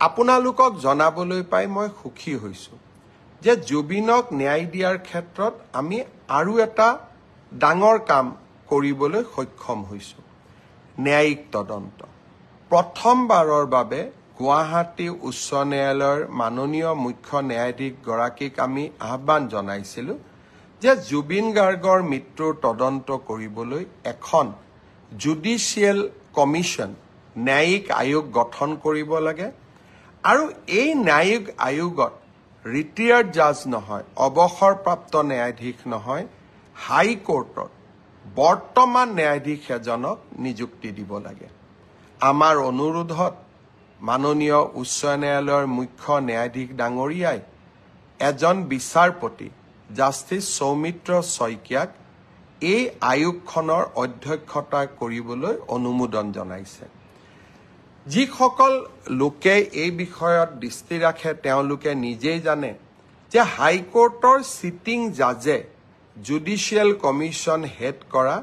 আপোনালোকক জনাবলৈ পাই মই সুখী হৈছো যে জুবিনক ন্যায় দিয়াৰ ক্ষেত্ৰত আমি আৰু এটা ডাঙৰ কাম কৰিবলৈ সক্ষম হৈছো ন্যায়িক তদন্ত প্ৰথমবাৰৰ বাবে গুৱাহাটী উচ্চ ন্যায়ালয়ৰ মাননীয় মুখ্য ন্যায়াধীশ গৰাকীক আমি আহ্বান জনাইছিলো যে জুবিন গাৰ্গৰ মৃত্যুৰ তদন্ত কৰিবলৈ এখন জুডিচিয়েল কমিশন ন্যায়িক আয়োগ গঠন কৰিব লাগে আৰু এই ন্যায়িক আয়োগত ৰিটায়াৰ্ড জাজ নহয় অৱসৰপ্ৰাপ্ত ন্যায়াধীশ নহয় হাই কোৰ্টৰ বৰ্তমান ন্যায়াধীশ এজনক নিযুক্তি দিব লাগে আমাৰ অনুৰোধত মাননীয় উচ্চ ন্যায়ালয়ৰ মুখ্য ন্যায়াধীশ ডাঙৰীয়াই এজন বিচাৰপতি জাষ্টিস সৌমিত্ৰ শইকীয়াক এই আয়োগখনৰ অধ্যক্ষতা কৰিবলৈ অনুমোদন জনাইছে যিসকল লোকে এই বিষয়ত দৃষ্টি ৰাখে তেওঁলোকে নিজেই জানে যে হাইকোৰ্টৰ সিটিং জাজে জুডিচিয়েল কমিশন হেড কৰা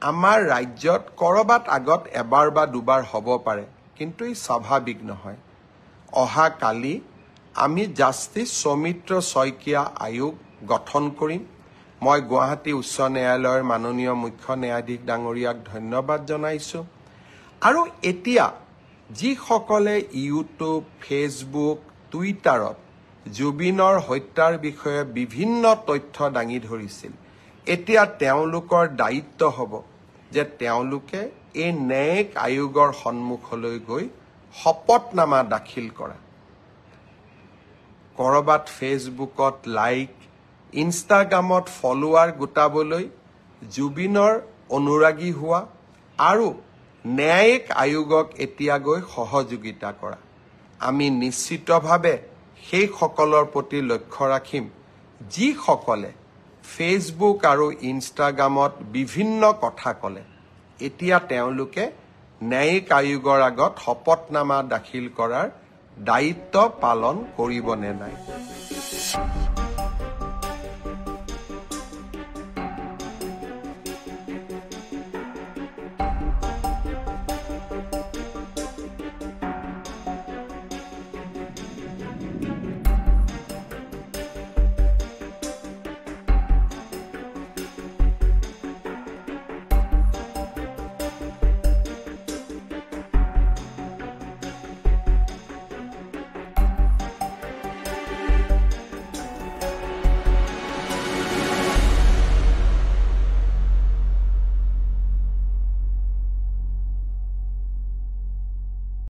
আমাৰ ৰাজ্যত কৰবাত আগত এবাৰ বা দুবাৰ হ'ব পাৰে কিন্তু ই স্বাভাৱিক নহয় অহা কালি আমি জাষ্টিস সৌমিত্ৰ শইকীয়া আয়োগ গঠন কৰিম মই গুৱাহাটী উচ্চ ন্যায়ালয়ৰ মাননীয় মুখ্য ন্যায়াধীশ ডাঙৰীয়াক ধন্যবাদ জনাইছো আৰু এতিয়া যিসকলে ইউটিউব ফেচবুক টুইটাৰত জুবিনৰ হত্যাৰ বিষয়ে বিভিন্ন তথ্য দাঙি ধৰিছিল এতিয়া তেওঁলোকৰ দায়িত্ব হ'ব যে তেওঁলোকে এই ন্যায়িক আয়োগৰ সন্মুখলৈ গৈ শপতনামা দাখিল কৰা কৰবাত ফেচবুকত লাইক ইনষ্টাগ্ৰামত ফলোৱাৰ গোটাবলৈ জুবিনৰ অনুৰাগী হোৱা আৰু ন্যায়িক আয়োগক এতিয়া গৈ সহযোগিতা কৰা আমি নিশ্চিতভাৱে সেই সকলৰ প্ৰতি লক্ষ্য ৰাখিম যিসকলে ফেচবুক আৰু ইনষ্টাগ্ৰামত বিভিন্ন কথা ক'লে এতিয়া তেওঁলোকে ন্যায়িক আয়োগৰ আগত শপতনামা দাখিল কৰাৰ দায়িত্ব পালন কৰিব নে নাই